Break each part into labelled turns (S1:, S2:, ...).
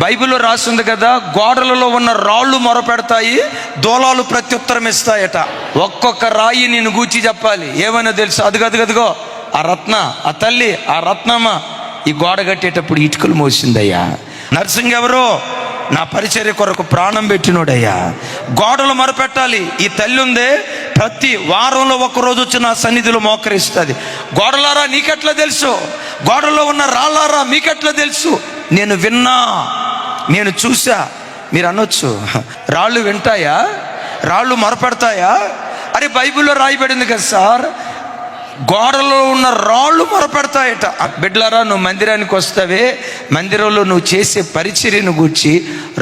S1: బైబిల్లో రాసింది కదా, గోడలలో ఉన్న రాళ్ళు మొరపెడతాయి, దూలాలు ప్రత్యుత్తరం ఇస్తాయట. ఒక్కొక్క రాయి నేను గూర్చి చెప్పాలి. ఏమైనా తెలుసు? అదిగదిగదిగో ఆ రత్న, ఆ తల్లి, ఆ రత్నమ్మ ఈ గోడ కట్టేటప్పుడు ఇటుకలు మోసిందయ్యా. నర్సింగ్ ఎవరో నా పరిచర్య కొరకు ప్రాణం పెట్టినోడయ్యా. గోడలు మొరపెట్టాలి. ఈ తల్లి ఉందే, ప్రతి వారంలో ఒక్కరోజు వచ్చి నా సన్నిధిలో మోకరిస్తుంది. గోడలారా నీకెట్లా తెలుసు? గోడలో ఉన్న రాళ్ళారా మీకెట్లా తెలుసు? నేను విన్నా, నేను చూసా. మీరు అనొచ్చు, రాళ్ళు వింటాయా? రాళ్ళు మొరపెడతాయా? అరే బైబిల్లో రాయబడింది కదా సార్, గోడలో ఉన్న రాళ్ళు మొరపెడతాయట. బిడ్డలారా, నువ్వు మందిరానికి వస్తావే, మందిరంలో నువ్వు చేసే పరిచర్యను గూర్చి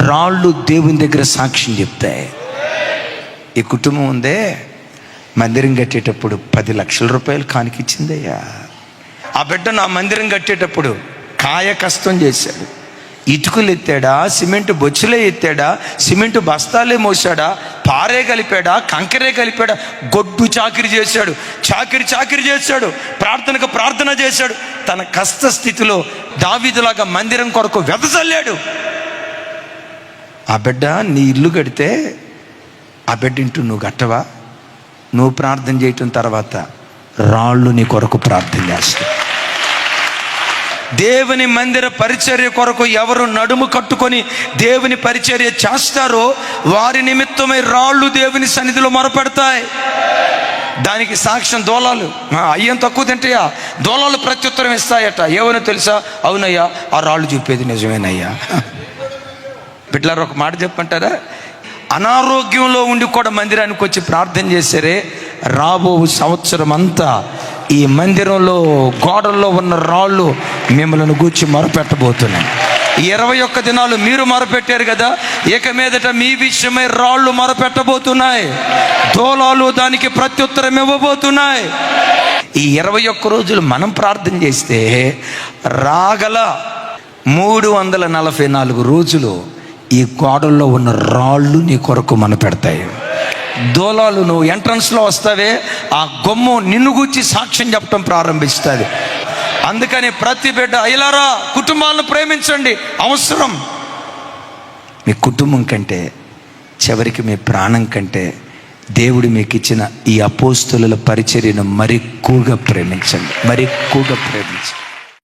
S1: రాళ్ళు దేవుని దగ్గర సాక్ష్యం చెప్తాయి. ఈ కుటుంబం ఉందే, మందిరం కట్టేటప్పుడు 10 లక్షల రూపాయలు కానికిచ్చిందయ్యా. ఆ బిడ్డ నా మందిరం కట్టేటప్పుడు కాయ కష్టం చేశాడు. ఇటుకలు ఎత్తాడా, సిమెంట్ బొచ్చులే ఎత్తాడా, సిమెంట్ బస్తాలే మోసాడా, పారే కలిపాడా, కంకరే కలిపాడా, గొడ్డు చాకిరి చేశాడు, చాకిరి చేశాడు, ప్రార్థనకు ప్రార్థన చేశాడు. తన కష్ట స్థితిలో దావీదులాగా మందిరం కొరకు వెదజల్లాడు. ఆ బిడ్డ నీ ఇల్లు కడితే ఆ బిడ్డ ఇంటూ నువ్వు కట్టవా? నువ్వు ప్రార్థన చేయటం తర్వాత రాళ్ళు నీ కొరకు ప్రార్థన చేస్తావు. దేవుని మందిర పరిచర్య కొరకు ఎవరు నడుము కట్టుకొని దేవుని పరిచర్య చేస్తారో వారి నిమిత్తమై రాళ్ళు దేవుని సన్నిధిలో మొరపెడతాయి. దానికి సాక్ష్యం దూలాలు. అయ్యం తక్కువ తింటాయా? దూలాలు ప్రత్యుత్తరం ఇస్తాయట. ఏమనో తెలుసా? అవునయ్యా, ఆ రాళ్ళు చూపేది నిజమేనయ్యా. బిడ్డలారు, ఒక మాట చెప్పంటారా? అనారోగ్యంలో ఉండి కూడా మందిరానికి వచ్చి ప్రార్థన చేశారే, రాబో సంవత్సరం అంతా ఈ మందిరంలో గోడల్లో ఉన్న రాళ్ళు మిమ్మల్ని గూర్చి మొరపెట్టబోతున్నాయి. 21 దినాలు మీరు మొరపెట్టారు కదా, ఇక మీదట మీ విషయమై రాళ్ళు మొరపెట్టబోతున్నాయి. దూలాలు దానికి ప్రత్యుత్తరం ఇవ్వబోతున్నాయి. ఈ 21 రోజులు మనం ప్రార్థన చేస్తే రాగల 344 రోజులు ఈ గోడల్లో ఉన్న రాళ్ళు నీ కొరకు మన పెడతాయి. దూలాలు నువ్వు ఎంట్రన్స్లో వస్తావే, ఆ గొమ్ము నిన్ను గూర్చి సాక్ష్యం చెప్పడం ప్రారంభిస్తుంది. అందుకని ప్రతి బిడ్డ, అయ్యలారా కుటుంబాలను ప్రేమించండి. అవసరం మీ కుటుంబం కంటే, చివరికి మీ ప్రాణం కంటే దేవుడు మీకు ఇచ్చిన ఈ అపోస్తుల పరిచర్యను మరి ఎక్కువగా ప్రేమించండి.